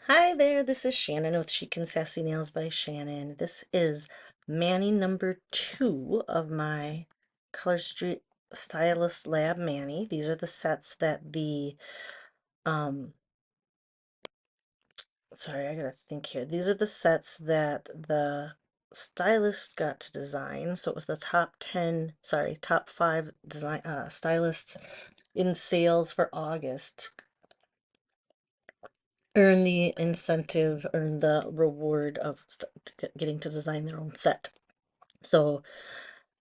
Hi there, this is Shannon with Chic and Sassy Nails by Shannon. This is Mani number 2 of my Color Street Stylist Lab Mani. These are the sets that sorry, I gotta think here. These are the sets that the stylist got to design. So it was the top 5 stylists in sales for August. Earn the incentive, earn the reward of getting to design their own set. So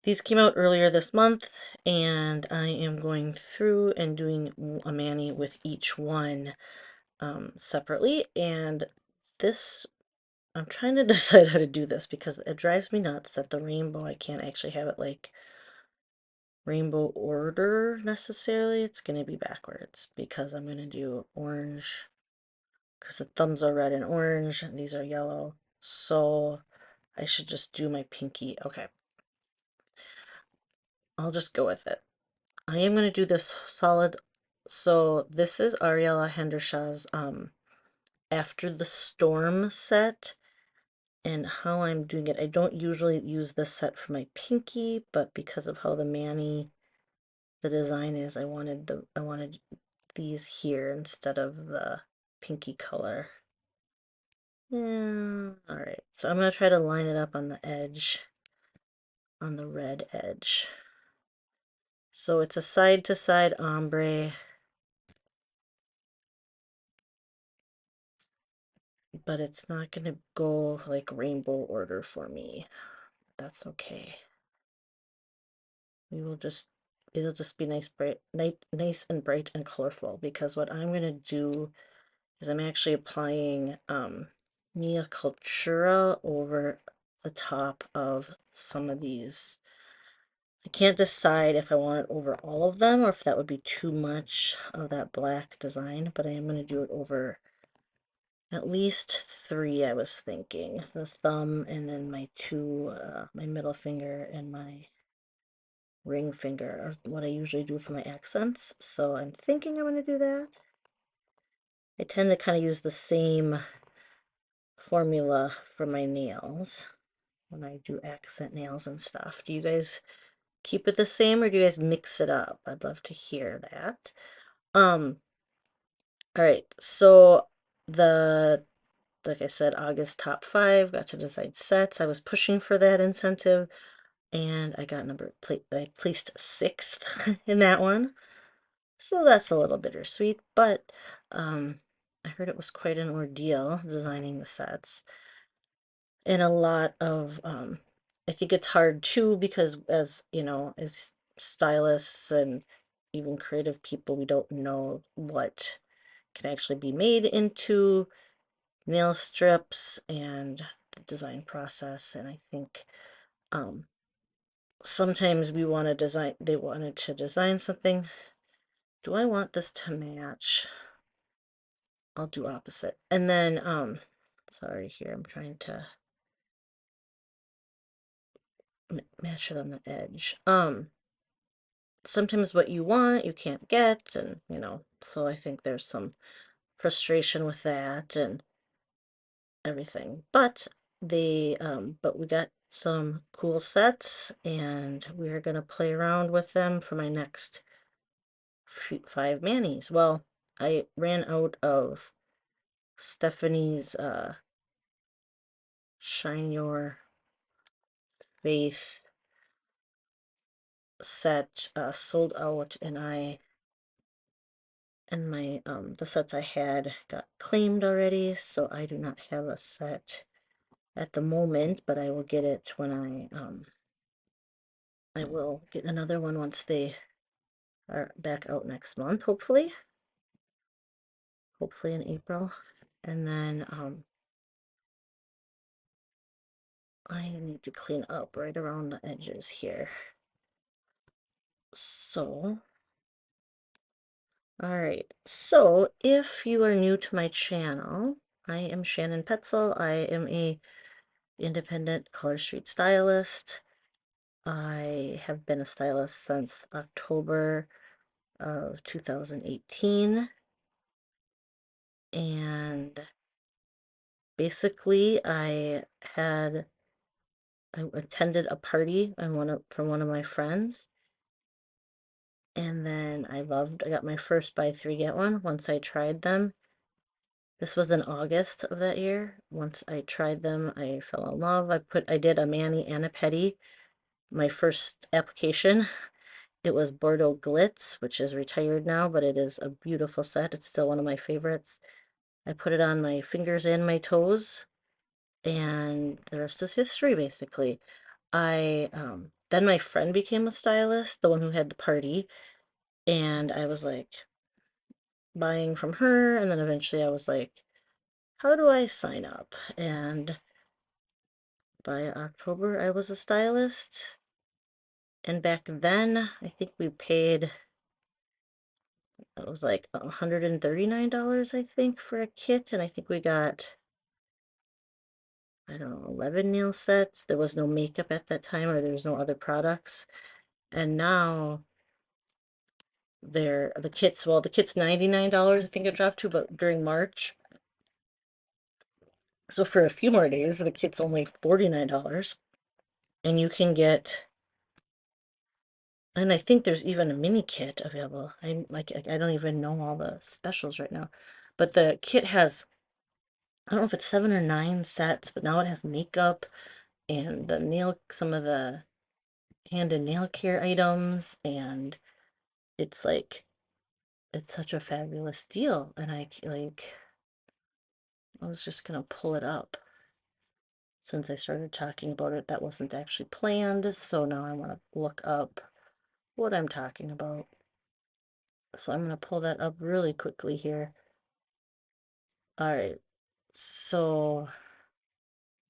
these came out earlier this month, and I am going through and doing a mani with each one separately. And this, I'm trying to decide how to do this because it drives me nuts that the rainbow, I can't actually have it like rainbow order necessarily. It's going to be backwards because I'm going to do orange because the thumbs are red and orange, and these are yellow. So I should just do my pinky. Okay, I'll just go with it. I am going to do this solid. So this is Ariella Hendershaw's After the Storm set, and how I'm doing it. I don't usually use this set for my pinky, but because of how the design is, I wanted these here instead of the pinky color. Yeah, all right. So I'm going to try to line it up on the edge, on the red edge. So it's a side-to-side ombre, but it's not going to go like rainbow order for me. That's okay. We will just, it'll just be nice and bright and colorful, because what I'm going to do is I'm actually applying Mi Cultura over the top of some of these. I can't decide if I want it over all of them or if that would be too much of that black design, but I am going to do it over at least 3, I was thinking. The thumb, and then my middle finger and my ring finger are what I usually do for my accents. So I'm thinking I'm going to do that. I tend to kind of use the same formula for my nails when I do accent nails and stuff. Do you guys keep it the same, or do you guys mix it up? I'd love to hear that. All right, so the like I said, August top 5 got to decide sets. I was pushing for that incentive, and I got I placed 6th in that one. So that's a little bittersweet, but I heard it was quite an ordeal designing the sets. And a lot of I think it's hard too, because as you know, as stylists and even creative people, we don't know what can actually be made into nail strips and the design process. And I think um sometimes they wanted to design something. Do I want this to match? I'll do opposite. And then sorry, here I'm trying to match it on the edge. Sometimes what you want you can't get, and so I think there's some frustration with that and everything. But we got some cool sets, and we're gonna play around with them for my next 5 manis. Well, I ran out of Stephanie's Shine Your Faith set, sold out, and my the sets I had got claimed already, so I do not have a set at the moment, but I will get it when I will get another one once they are back out next month, hopefully in April. And then I need to clean up right around the edges here. So all right, so if you are new to my channel, I am Shannon Petzel. I am a independent Color Street stylist. I have been a stylist since October of 2018, and Basically, I attended a party on from one of my friends, and then I got my first buy three get one once I tried them. This was in August of that year. Once I tried them, I fell in love. I did a mani and a pedi. My first application, it was Bordeaux Glitz, which is retired now, but it is a beautiful set. It's still one of my favorites. I put it on my fingers and my toes, and the rest is history, basically. I then my friend became a stylist, the one who had the party, and I was like buying from her, and then eventually I was like, how do I sign up? And by October I was a stylist. And back then, I think we paid, it was like $139, I think, for a kit, and I think we got, I don't know, 11 nail sets. There was no makeup at that time, or there was no other products. And now the kits, well, the kit's $99, I think it dropped to, but during March. So for a few more days, the kit's only $49, and you can get, and I think there's even a mini kit available. I don't even know all the specials right now, but the kit has, I don't know if it's 7 or 9 sets, but now it has makeup and some of the hand and nail care items, and it's like, it's such a fabulous deal. And I was just gonna pull it up since I started talking about it. That wasn't actually planned, so now I want to look up what I'm talking about. So I'm gonna pull that up really quickly here. All right, so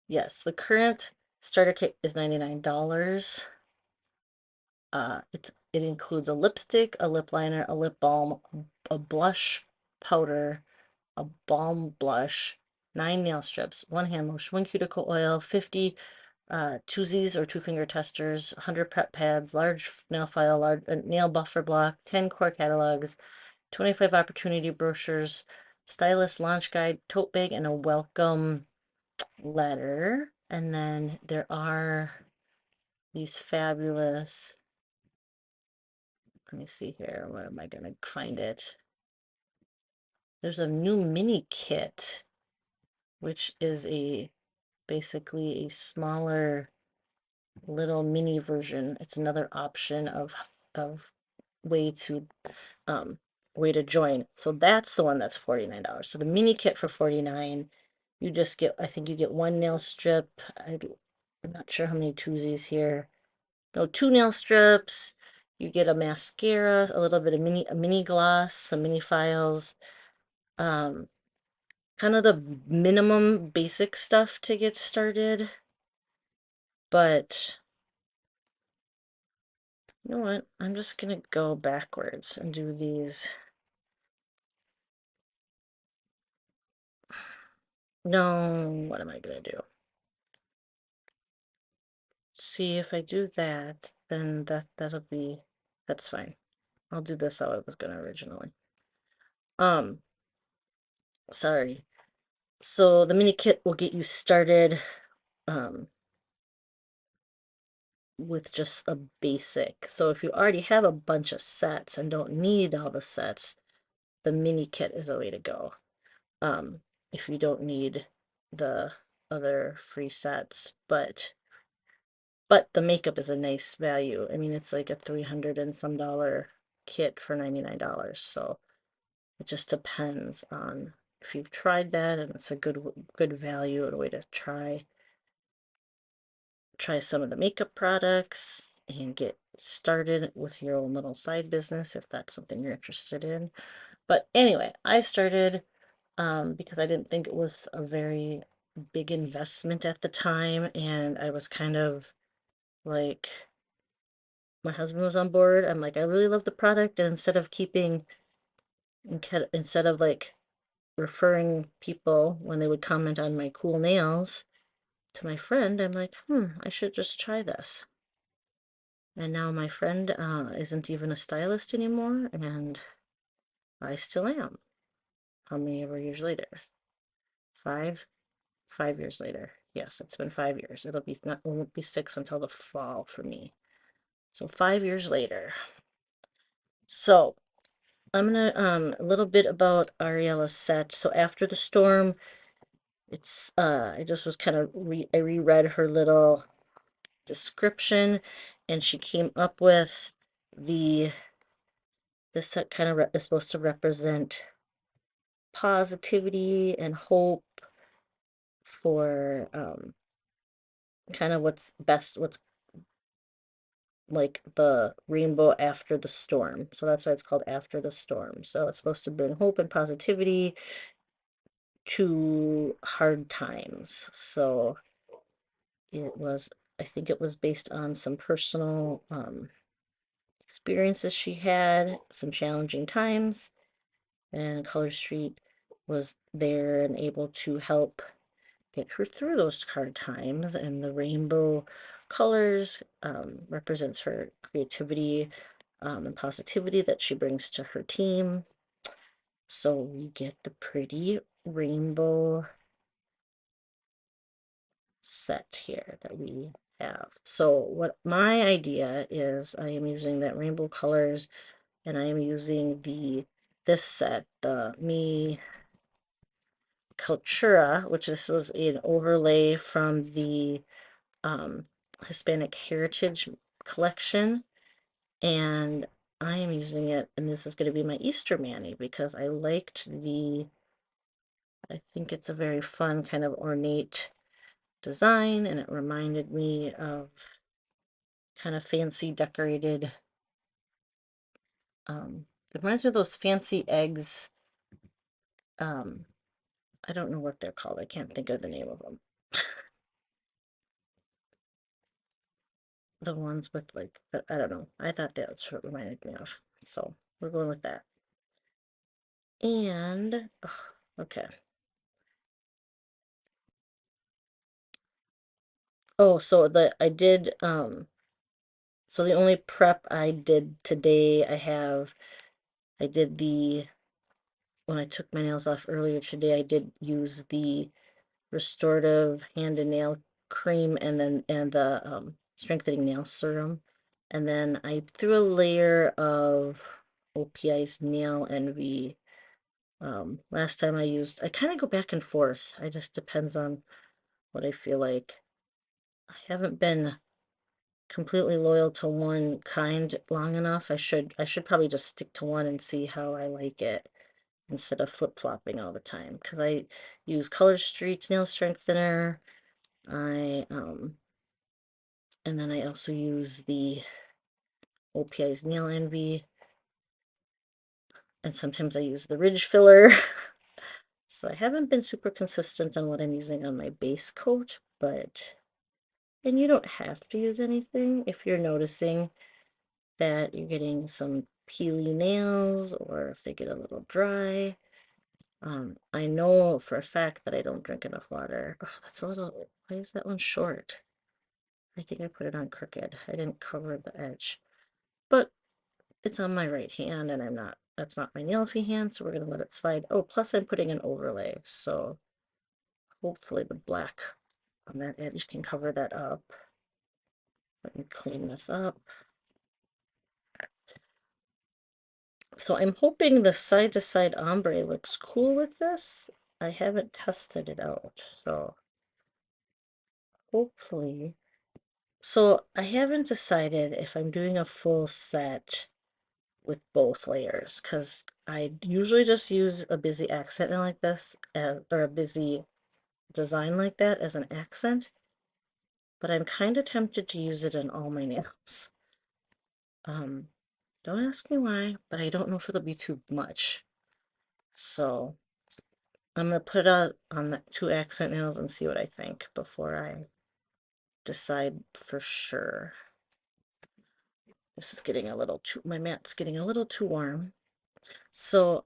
yes, the current starter kit is $99. It includes a lipstick, a lip liner, a lip balm, a blush powder, a balm blush, 9 nail strips, 1 hand lotion, 1 cuticle oil, 50 twosies or 2 finger testers, 100 prep pads, large nail file, large nail buffer block, 10 core catalogs, 25 opportunity brochures, stylist launch guide, tote bag, and a welcome letter. And then there are these fabulous, let me see here, where am I gonna find it? There's a new mini kit, which is basically a smaller little mini version. It's another option of way to um way to join. So that's the one that's $49. So the mini kit for 49, you just get, I think you get 1 nail strip. I'm not sure how many twosies here. No, 2 nail strips. You get a mascara, a little bit of a mini gloss, some mini files, um, kind of the minimum basic stuff to get started. But you know what? I'm just gonna go backwards and do these. No, what am I gonna do? See, if I do that, then that's fine. I'll do this how I was gonna originally. Um, sorry. So the mini kit will get you started um with just a basic. So if you already have a bunch of sets and don't need all the sets, the mini kit is a way to go. Um, if you don't need the other free sets, but the makeup is a nice value. I mean, it's like a 300 and some dollar kit for $99. So it just depends on if you've tried that, and it's a good value and a way to try some of the makeup products and get started with your own little side business if that's something you're interested in. But anyway, I started because I didn't think it was a very big investment at the time, and I was kind of like, my husband was on board. I'm like, I really love the product, and instead of like referring people when they would comment on my cool nails to my friend, I'm like, I should just try this. And now my friend isn't even a stylist anymore, and I still am. How many ever years later? 5? 5 years later. Yes, it's been 5 years. It won't be 6 until the fall for me. So 5 years later. So I'm gonna a little bit about Ariella's set. So after the storm, it's I just was kind of I reread her little description, and she came up with the this set kind of is supposed to represent positivity and hope for kind of what's like the rainbow after the storm. So that's why it's called After the Storm. So it's supposed to bring hope and positivity to hard times. So it was, I think it was based on some personal experiences she had, some challenging times, and Color Street was there and able to help get her through those hard times. And the rainbow colors represents her creativity and positivity that she brings to her team. So we get the pretty rainbow set here that we have. So what my idea is, I am using that rainbow colors, and I am using this set, the Mi Cultura, which this was an overlay from the Hispanic Heritage Collection, and I am using it, and this is going to be my Easter Mani because I think it's a very fun kind of ornate design, and it reminded me of kind of fancy decorated, it reminds me of those fancy eggs. I don't know what they're called. I can't think of the name of them. The ones with like, I don't know. I thought that's what it reminded me of. So we're going with that. And, ugh, okay. Oh, so so the only prep I did today, I did when I took my nails off earlier today, I did use the restorative hand and nail cream, and the strengthening nail serum. And then I threw a layer of OPI's Nail Envy. Last time I kind of go back and forth. I just depends on what I feel like. I haven't been completely loyal to one kind long enough. I should probably just stick to one and see how I like it instead of flip-flopping all the time. Because I use Color Street nail strengthener. I and then I also use the OPI's Nail Envy, and sometimes I use the ridge filler. So I haven't been super consistent on what I'm using on my base coat, and you don't have to use anything if you're noticing that you're getting some peely nails or if they get a little dry. I know for a fact that I don't drink enough water. Oh, why is that one short? I think I put it on crooked. I didn't cover the edge. But it's on my right hand, and that's not my nail-free hand, so we're going to let it slide. Oh, plus I'm putting an overlay, so hopefully the black on that edge can cover that up. Let me clean this up. So I'm hoping the side-to-side ombre looks cool with this. I haven't tested it out, so hopefully. So I haven't decided if I'm doing a full set with both layers, because I usually just use a busy accent like this, or a busy design like that as an accent, but I'm kind of tempted to use it in all my nails. Um, don't ask me why, but I don't know if it'll be too much. So I'm gonna put it on the 2 accent nails and see what I think before I decide for sure. This is getting my mat's getting a little too warm. So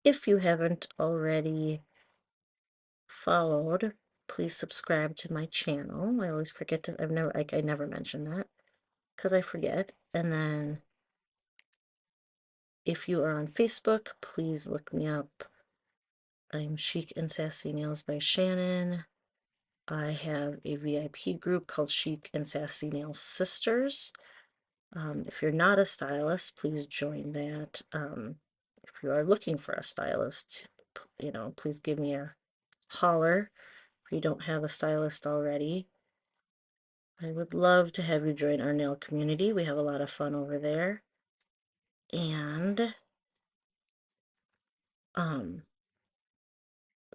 if you haven't already followed, please subscribe to my channel. I always forget to, I never mention that because I forget. And then if you are on Facebook, please look me up I'm Chic and Sassy Nails by Shannon. I have a VIP group called Chic and Sassy Nail Sisters. If you're not a stylist, please join that. If you are looking for a stylist, please give me a holler if you don't have a stylist already. I would love to have you join our nail community. We have a lot of fun over there. And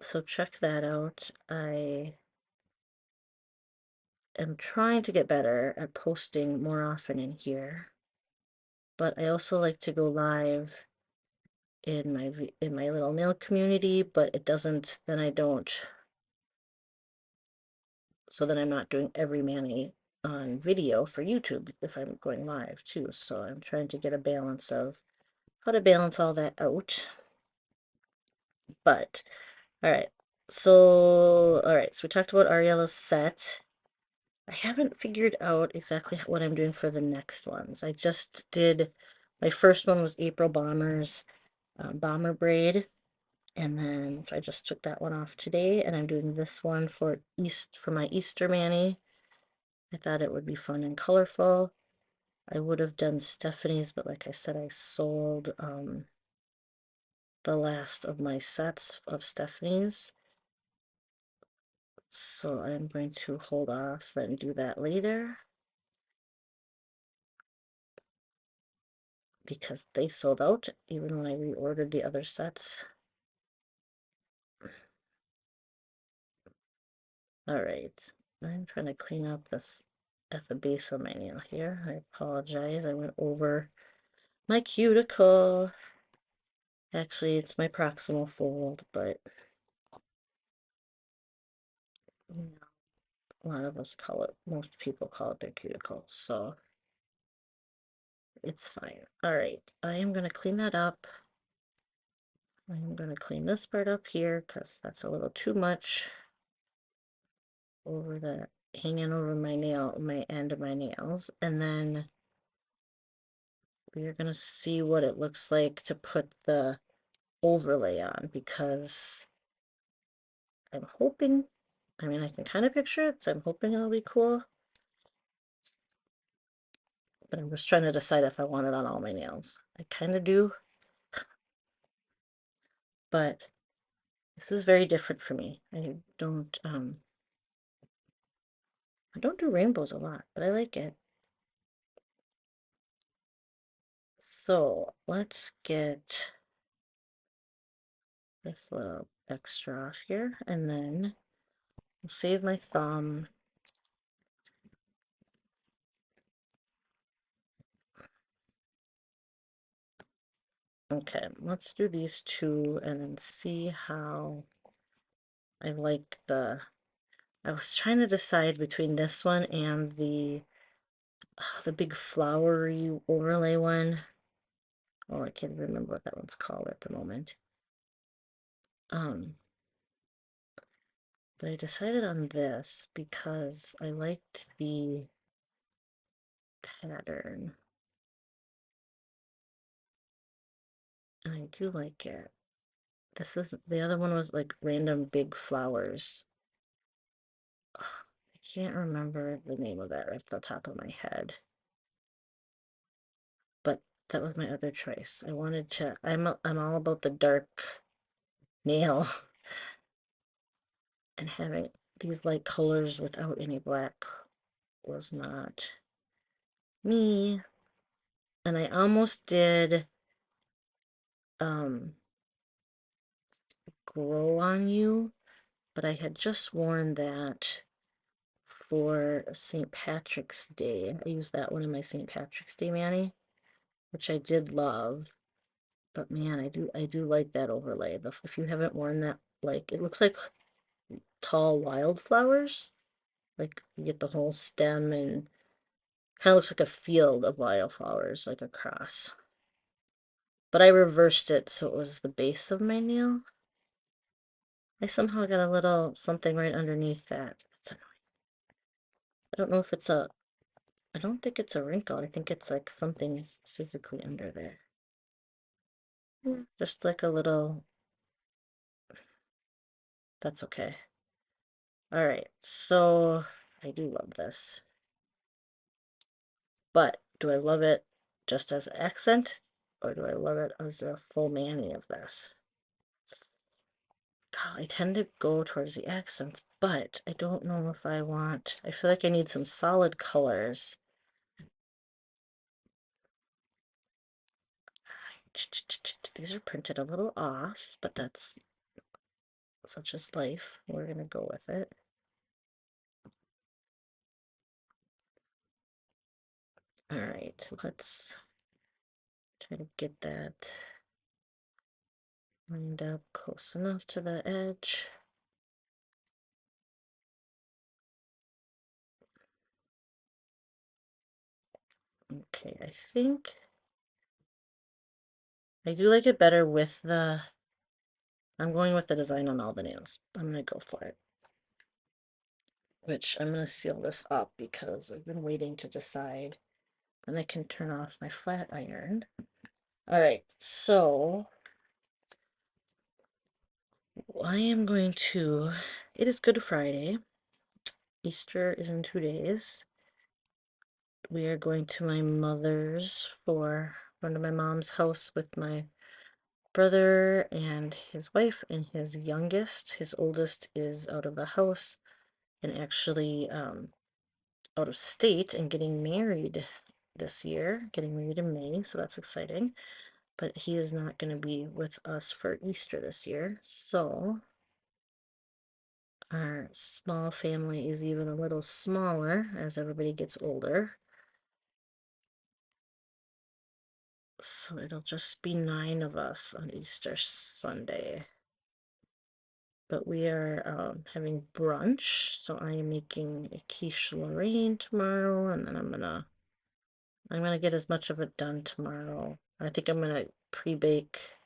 so check that out. I am trying to get better at posting more often in here, but I also like to go live in my little nail community, but it doesn't, then I don't, so then I'm not doing every mani on video for YouTube if I'm going live too. So I'm trying to get a balance of how to balance all that out. But all right, so we talked about Ariella's set. I haven't figured out exactly what I'm doing for the next ones. I just did, my first one was April Bomber's bomber braid, and then so I just took that one off today, and I'm doing this one for my Easter mani. I thought it would be fun and colorful. I would have done Stephanie's, but like I said, I sold the last of my sets of Stephanie's. So I'm going to hold off and do that later because they sold out even when I reordered the other sets. All right, I'm trying to clean up this at the base of my nail here. I apologize. I went over my cuticle. Actually, it's my proximal fold, but you know, a lot of us call it, most people call it their cuticle, so it's fine. All right, I am going to clean that up. I'm going to clean this part up here because that's a little too much over the hanging over my nail, my end of my nails. And then we're going to see what it looks like to put the overlay on because I'm hoping, I mean, I can kind of picture it, so I'm hoping it'll be cool. But I'm just trying to decide if I want it on all my nails. I kind of do, but this is very different for me. I don't do rainbows a lot, but I like it. So let's get this little extra off here, and then I'll save my thumb. Okay, let's do these two and then see how I like I was trying to decide between this one and the big flowery overlay one. Oh, I can't remember what that one's called at the moment. But I decided on this because I liked the pattern. And I do like it. The other one was like random big flowers. Ugh, I can't remember the name of that right off the top of my head. But that was my other choice. I'm all about the dark nail and having these light colors without any black was not me. And I almost did um Grow on You, but I had just worn that for St. Patrick's Day. I used that one in my St. Patrick's Day mani, which I did love. But man, I do like that overlay. If you haven't worn that, like it looks like tall wildflowers. Like you get the whole stem and kind of looks like a field of wildflowers, like a cross. But I reversed it so it was the base of my nail. I somehow got a little something right underneath that. It's annoying. I don't know if it's I don't think it's a wrinkle. I think it's like something is physically under there. Just like a little, That's okay. All right, so I do love this. But do I love it just as an accent, or do I love it as a full mani of this? God, I tend to go towards the accents, but I don't know if I want, I feel like I need some solid colors. These are printed a little off, but that's such as life. We're gonna go with it. All right, let's try to get that lined up close enough to the edge. Okay, I think I do like it better with the, I'm going with the design on all the nails. I'm gonna go for it. Which I'm gonna seal this up because I've been waiting to decide. Then I can turn off my flat iron. All right, so I am going to, it is Good Friday. Easter is in 2 days. We are going to my mother's for going to my mom's house with my brother and his wife and his youngest. His oldest is out of the house and actually out of state and getting married this year, getting married in May, so that's exciting. But he is not going to be with us for Easter this year, so our small family is even a little smaller as everybody gets older. So it'll just be 9 of us on Easter Sunday. But we are having brunch, so I am making a quiche Lorraine tomorrow, and then I'm gonna get as much of it done tomorrow. I think I'm gonna pre-bake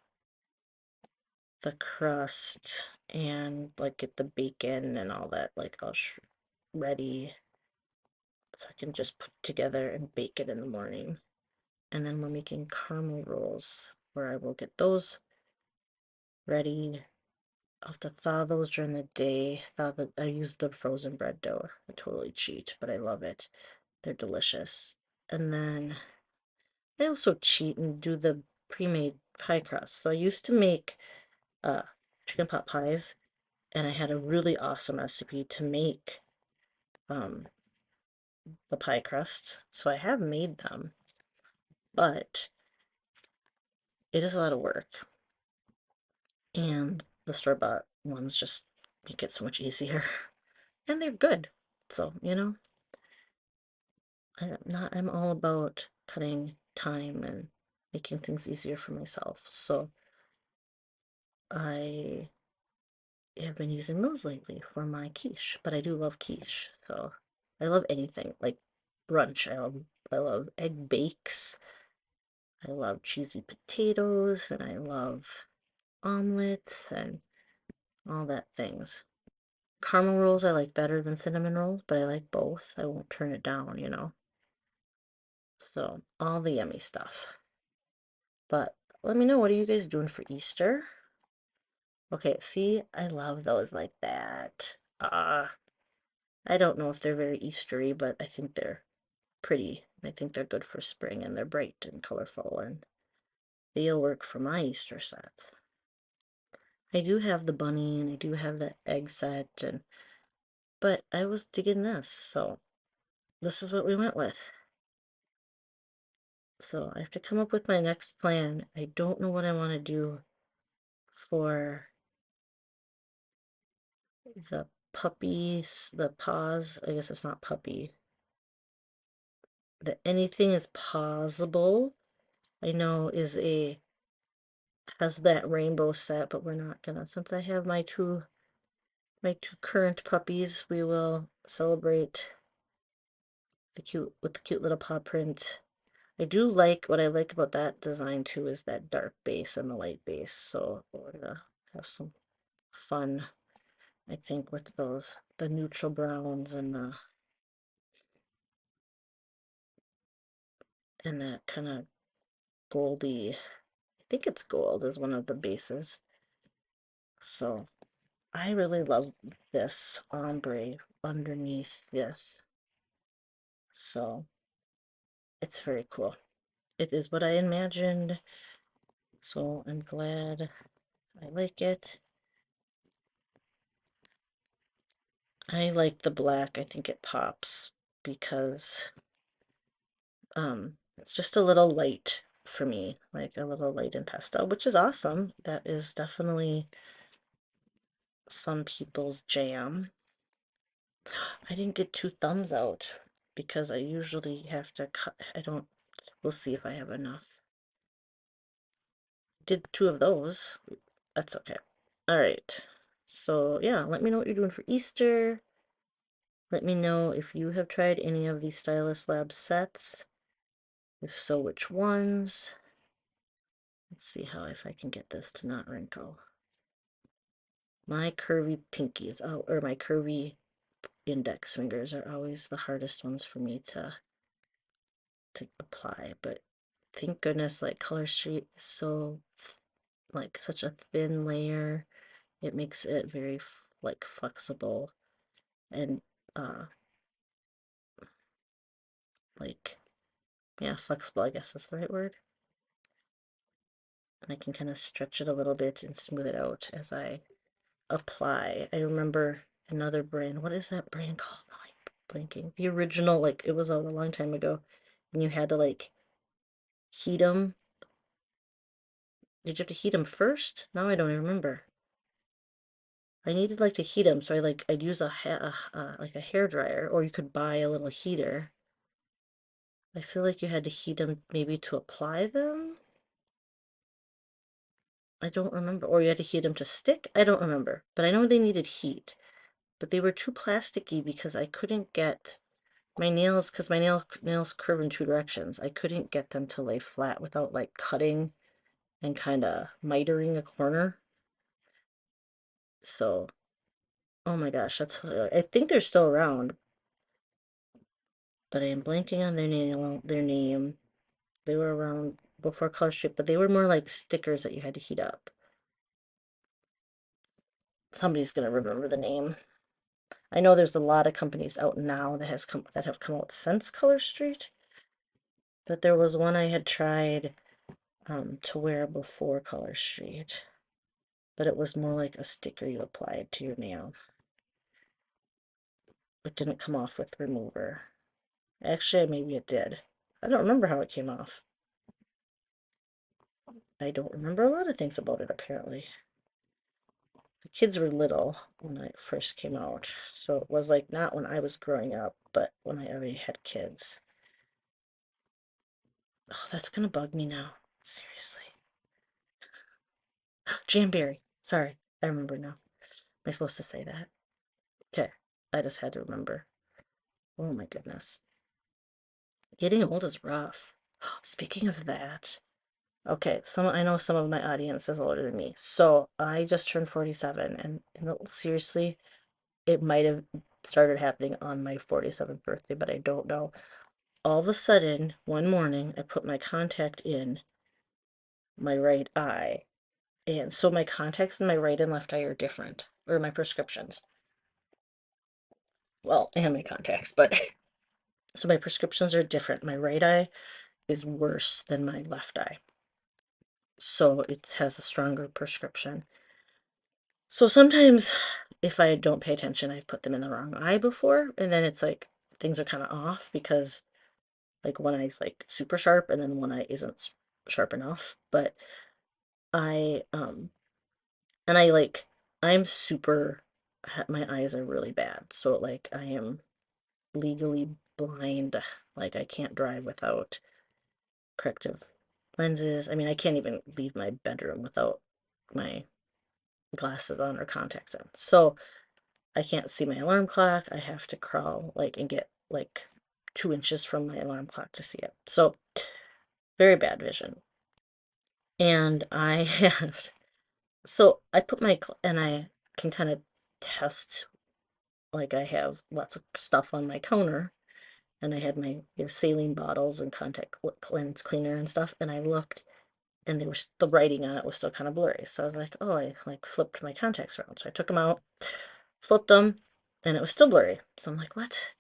the crust and like get the bacon and all that like all ready so I can just put together and bake it in the morning. And then we're making caramel rolls where I will get those ready. I'll have to thaw those during the day. I use the frozen bread dough. I totally cheat, but I love it. They're delicious. And then I also cheat and do the pre-made pie crust. So I used to make uh, chicken pot pies, and I had a really awesome recipe to make um, the pie crust. So I have made them, but it is a lot of work. And the store-bought ones just make it so much easier. And they're good. So, I'm all about cutting time and making things easier for myself. So I have been using those lately for my quiche, but I do love quiche. So I love anything like brunch. I love egg bakes. I love cheesy potatoes and I love omelets and all that things. Caramel rolls I like better than cinnamon rolls, but I like both. I won't turn it down. So all the yummy stuff. But let me know, what are you guys doing for Easter? Okay, see, I love those like that. I don't know if they're very Eastery, but I think they're pretty. I think they're good for spring and they're bright and colorful and they'll work for my Easter sets. I do have the bunny and I do have the egg set but I was digging this, so this is what we went with. So I have to come up with my next plan. I don't know what I want to do for the puppies, the paws. I guess it's not puppy. The anything is possible. I know has that rainbow set, but we're not gonna, since I have my two current puppies, we will celebrate with the cute little paw print. I do like, what I like about that design too is that dark base and the light base. So we're gonna have some fun, I think, with the neutral browns and that kind of goldy, I think it's gold is one of the bases. So I really love this ombre underneath this. So it's very cool. It is what I imagined. So I'm glad I like it. I like the black. I think it pops because it's just a little light for me, like a little light in pastel, which is awesome. That is definitely some people's jam. I didn't get two thumbs out because I usually have to cut. I don't, we'll see if I have enough. Did two of those. That's okay. All right. So yeah, let me know what you're doing for Easter. Let me know if you have tried any of these Stylist Lab sets. If so, which ones? Let's see how if I can get this to not wrinkle. My curvy pinkies, oh, or my curvy index fingers are always the hardest ones for me to apply, but thank goodness like Color Street is so like such a thin layer. It makes it very like flexible and like yeah, flexible, I guess is the right word. And I can kind of stretch it a little bit and smooth it out as I apply. I remember another brand. What is that brand called? Oh, I'm blanking. The original, like it was out a long time ago, and you had to like heat them. Did you have to heat them first? Now I don't even remember. I needed like to heat them, so I'd use like a hair dryer, or you could buy a little heater. I feel like you had to heat them maybe to apply them. I don't remember. Or you had to heat them to stick. I don't remember. But I know they needed heat. But they were too plasticky because I couldn't get my nails, because my nails curve in two directions. I couldn't get them to lay flat without like cutting and kind of mitering a corner. So, oh my gosh, that's I think they're still around, but I am blanking on their name. They were around before Color Street, but they were more like stickers that you had to heat up. Somebody's gonna remember the name. I know there's a lot of companies out now that have come out since Color Street, but there was one I had tried to wear before Color Street, but it was more like a sticker you applied to your nail. It didn't come off with remover. Actually, maybe it did. I don't remember how it came off. I don't remember a lot of things about it, apparently. The kids were little when it first came out, so it was like not when I was growing up, but when I already had kids. Oh, that's gonna bug me now. Seriously. Jamberry. Sorry, I remember now. Am I supposed to say that? Okay, I just had to remember. Oh my goodness. Getting old is rough. Speaking of that, okay, I know some of my audience is older than me. So I just turned 47 and seriously, it might have started happening on my 47th birthday, but I don't know. All of a sudden, one morning, I put my contact in my right eye. And so my contacts in my right and left eye are different, or my prescriptions. Well, and my contacts, but so my prescriptions are different. My right eye is worse than my left eye. So it has a stronger prescription. So sometimes if I don't pay attention, I've put them in the wrong eye before, and then it's like things are kind of off because like one eye's like super sharp and then one eye isn't sharp enough. But I and I like I'm super my eyes are really bad. So like I am legally blind. Like I can't drive without corrective lenses. I mean, I can't even leave my bedroom without my glasses on or contacts in. So I can't see my alarm clock. I have to crawl like and get like 2 inches from my alarm clock to see it. So very bad vision. And I have so I put my and I can kind of test like I have lots of stuff on my counter and I had my saline bottles and contact lens cleaner and stuff and I looked and the writing on it was still kind of blurry. So I was like, oh, I like flipped my contacts around. So I took them out, flipped them, and it was still blurry. So I'm like, what?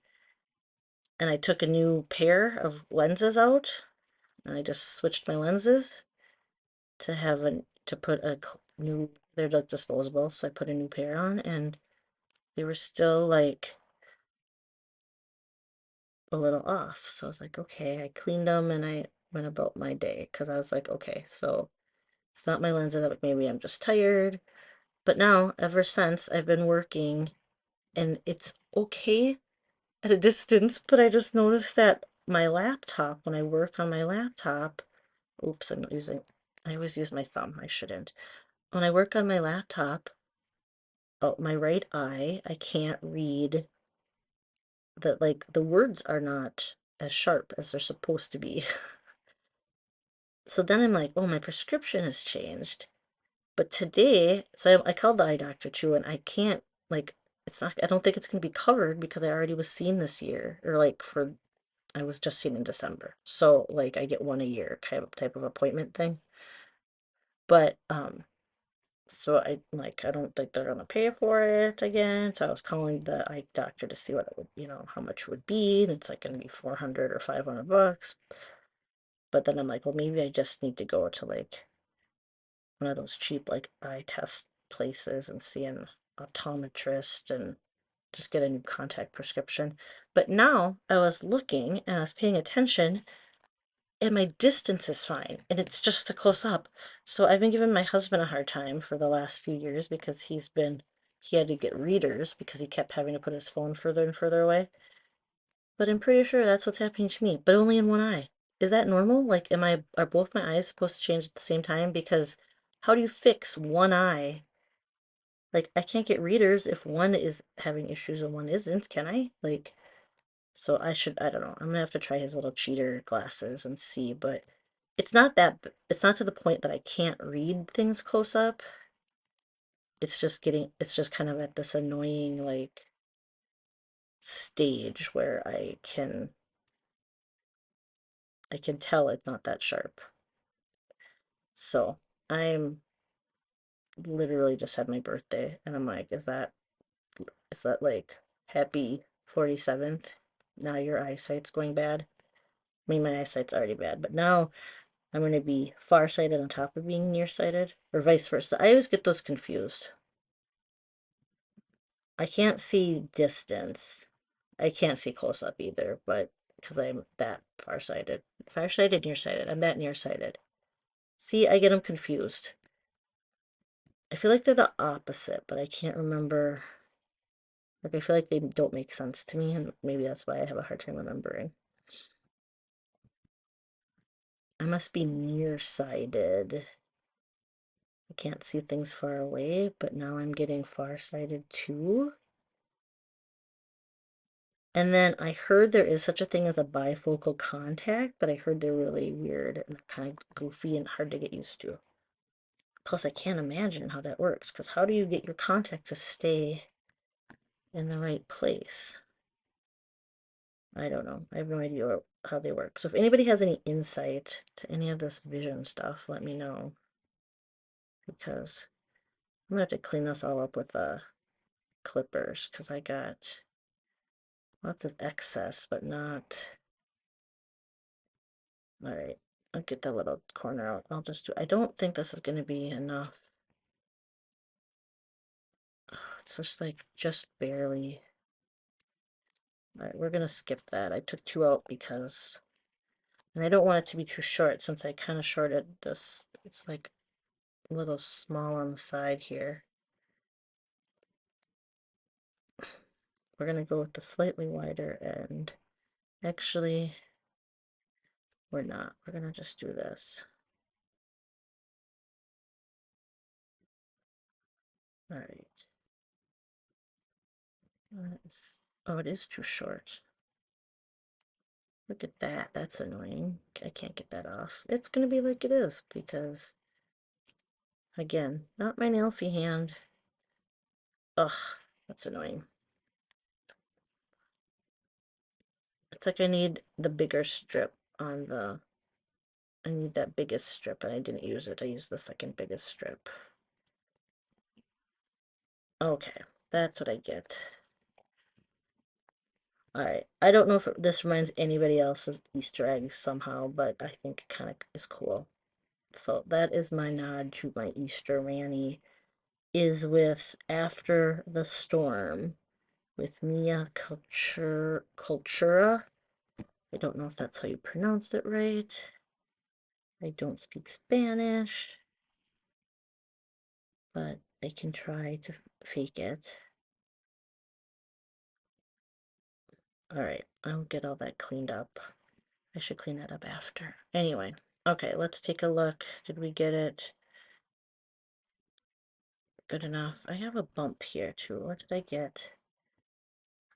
And I took a new pair of lenses out, and I just switched my lenses to have to put a new, they're like disposable, so I put a new pair on, and they were still like a little off. So I was like, okay, I cleaned them and I went about my day because I was like, okay, so it's not my lenses, like maybe I'm just tired. But now, ever since, I've been working and it's okay at a distance, but I just noticed that my laptop, when I work on my laptop, oops, I always use my thumb, I shouldn't. When I work on my laptop, oh, my right eye, I can't read like the words are not as sharp as they're supposed to be. So then I'm like, oh, my prescription has changed. But today, so I called the eye doctor too, and I can't, like, it's not, I don't think it's going to be covered because I already was seen this year, or like I was just seen in December. So, like, I get one a year kind of type of appointment thing. But, so I don't think they're going to pay for it again. So I was calling the eye doctor to see what it would, how much it would be. And it's like going to be 400 or $500. But then I'm like, well, maybe I just need to go to like one of those cheap like eye test places and see an optometrist and just get a new contact prescription. But now I was looking and I was paying attention and my distance is fine and it's just the close up. So I've been giving my husband a hard time for the last few years because he had to get readers because he kept having to put his phone further and further away. But I'm pretty sure that's what's happening to me, but only in one eye. Is that normal? Like, are both my eyes supposed to change at the same time? Because how do you fix one eye? Like, I can't get readers if one is having issues and one isn't, can I? Like, so I don't know. I'm gonna have to try his little cheater glasses and see, but it's not to the point that I can't read things close up. It's just kind of at this annoying, like, stage where I can tell it's not that sharp. So I'm literally just had my birthday and I'm like, is that like happy 47th? Now your eyesight's going bad. I mean, my eyesight's already bad, but now I'm going to be farsighted on top of being nearsighted, or vice versa. I always get those confused. I can't see distance. I can't see close up either, but because I'm that farsighted. Farsighted, nearsighted. I'm that nearsighted. See, I get them confused. I feel like they're the opposite, but I can't remember. Like, I feel like they don't make sense to me, and maybe that's why I have a hard time remembering. I must be nearsighted. I can't see things far away, but now I'm getting farsighted too. And then I heard there is such a thing as a bifocal contact, but I heard they're really weird and kind of goofy and hard to get used to. Plus, I can't imagine how that works, because how do you get your contact to stay in the right place? I don't know. I have no idea how they work. So if anybody has any insight to any of this vision stuff, let me know. Because I'm gonna have to clean this all up with clippers, because I got lots of excess, but not. All right, I'll get that little corner out. I don't think this is gonna be enough. It's just like, just barely. All right, we're gonna skip that. I took two out because, and I don't want it to be too short since I kind of shorted this. It's like a little small on the side here. We're gonna go with the slightly wider end. Actually, we're not. We're gonna just do this. All right. Oh, it is too short. Look at that. That's annoying. I can't get that off. It's gonna be like it is because, again, not my nailfee hand. Ugh, that's annoying. It's like I need the bigger strip on the I need that biggest strip, and I didn't use it. I used the second biggest strip. Okay, that's what I get. Alright, I don't know if this reminds anybody else of Easter eggs somehow, but I think it kind of is cool. So that is my nod to my Easter Mani, is with After the Storm with Cultura. I don't know if that's how you pronounce it right. I don't speak Spanish, but I can try to fake it. Alright, I'll get all that cleaned up. I should clean that up after. Anyway, okay, let's take a look. Did we get it good enough? I have a bump here too. What did I get?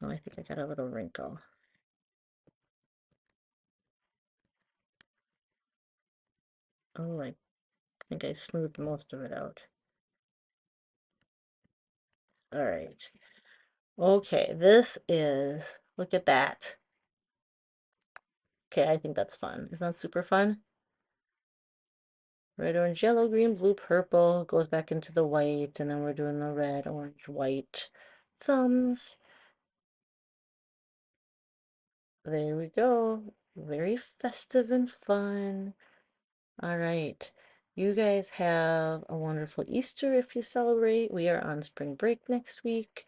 Oh, I think I got a little wrinkle. Oh, I think I smoothed most of it out. All right. Okay, this is, look at that. Okay, I think that's fun. Isn't that super fun? Red, orange, yellow, green, blue, purple. Goes back into the white, and then we're doing the red, orange, white thumbs. There we go. Very festive and fun. All right. You guys have a wonderful Easter if you celebrate. We are on spring break next week.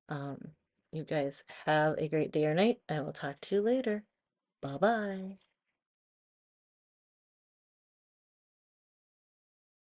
You guys have a great day or night. I will talk to you later. Bye bye.